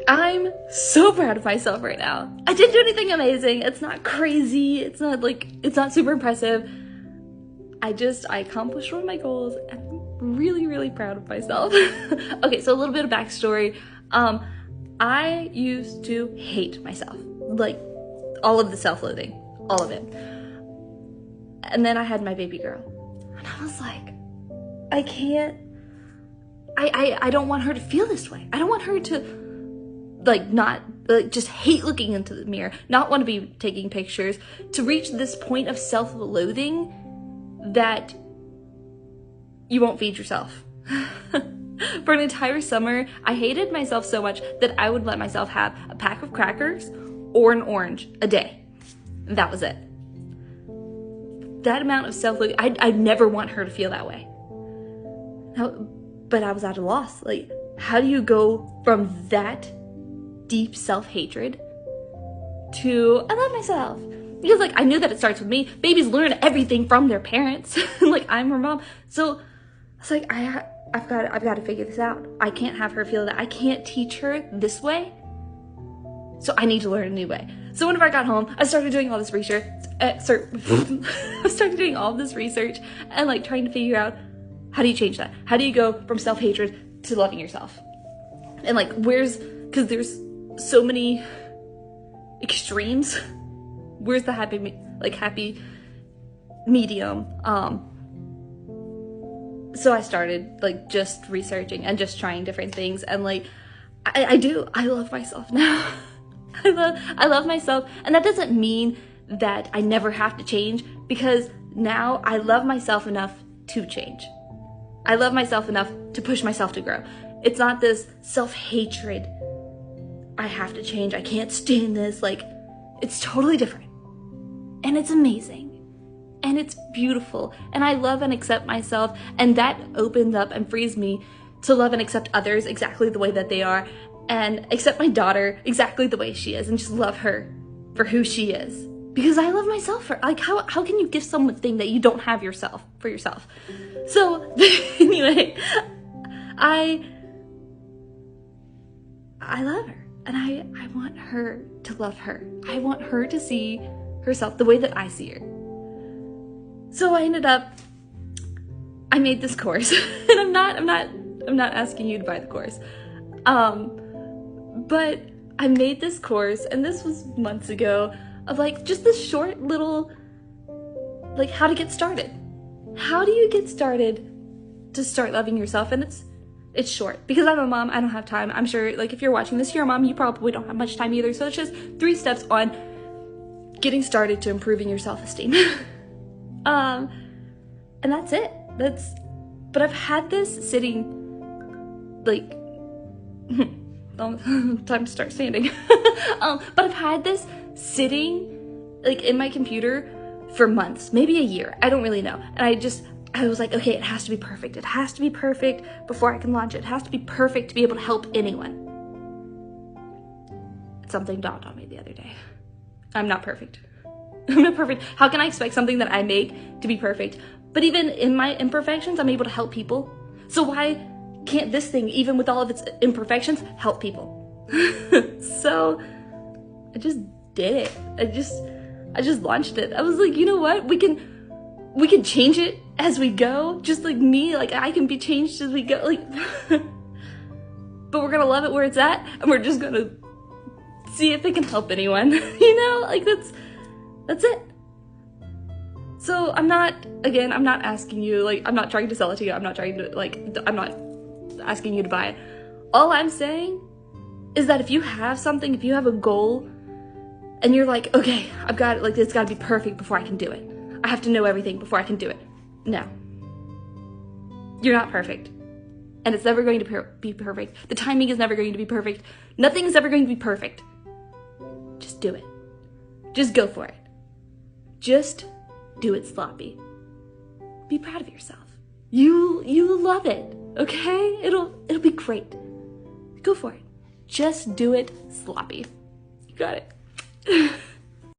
I'm so proud of myself right now. I didn't do anything amazing. It's not crazy. It's not super impressive. I accomplished one of my goals and I'm really, really proud of myself. Okay, so a little bit of backstory. I used to hate myself. Like, all of the self-loathing. All of it. And then I had my baby girl. And I was like, I can't, I don't want her to feel this way. I don't want her to, just hate looking into the mirror, not want to be taking pictures, to reach this point of self-loathing that you won't feed yourself. For an entire summer, I hated myself so much that I would let myself have a pack of crackers or an orange a day. That was it. That amount of self-loathing, I'd never want her to feel that way. But I was at a loss. Like, how do you go from that deep self-hatred to, I love myself? Because, like, I knew that it starts with me. Babies learn everything from their parents. Like, I'm her mom. So, it's like, I've got to figure this out. I can't have her feel that. I can't teach her this way. So I need to learn a new way. So whenever I got home, I started doing all this research. I started doing all this research and, like, trying to figure out, how do you change that? How do you go from self-hatred to loving yourself? And, like, because there's so many extremes. Where's the happy medium? So I started, like, just researching and just trying different things, and, like, I love myself now. I love myself, and that doesn't mean that I never have to change, because now I love myself enough to change. I love myself enough to push myself to grow. It's not this self-hatred. I have to change. I can't stand this. Like, it's totally different. And it's amazing. And it's beautiful. And I love and accept myself. And that opens up and frees me to love and accept others exactly the way that they are. And accept my daughter exactly the way she is. And just love her for who she is. Because I love myself for, like, how can you give something that you don't have yourself for yourself? So, anyway, I love her. And I want her to love her. I want her to see herself the way that I see her. So I made this course. And I'm not asking you to buy the course. But I made this course, and this was months ago, of, like, just this short little, like, how to get started. How do you get started to start loving yourself? And it's short, because I'm a mom, I don't have time. I'm sure, like, if you're watching this, you're a mom, you probably don't have much time either. So it's just 3 steps on getting started to improving your self-esteem. And that's it. But I've had this sitting, like, time to start standing. But I've had this sitting, like, in my computer for months, maybe a year. I don't really know. And I was like, okay, it has to be perfect. It has to be perfect before I can launch it. It has to be perfect to be able to help anyone. Something dawned on me the other day. I'm not perfect. I'm not perfect. How can I expect something that I make to be perfect? But even in my imperfections, I'm able to help people. So why can't this thing, even with all of its imperfections, help people? So I just did it. I just launched it. I was like, you know what? We can change it as we go. Just like me, like, I can be changed as we go. Like, but we're gonna love it where it's at, and we're just gonna see if it can help anyone. You know, like, that's it. So I'm not asking you, like, I'm not trying to sell it to you. I'm not asking you to buy it. All I'm saying is that if you have something, if you have a goal, and you're like, okay, I've got it, like, it's gotta be perfect before I can do it. I have to know everything before I can do it. No. You're not perfect. And it's never going to be perfect. The timing is never going to be perfect. Nothing is ever going to be perfect. Just do it. Just go for it. Just do it sloppy. Be proud of yourself. You love it, okay? It'll be great. Go for it. Just do it sloppy. You got it.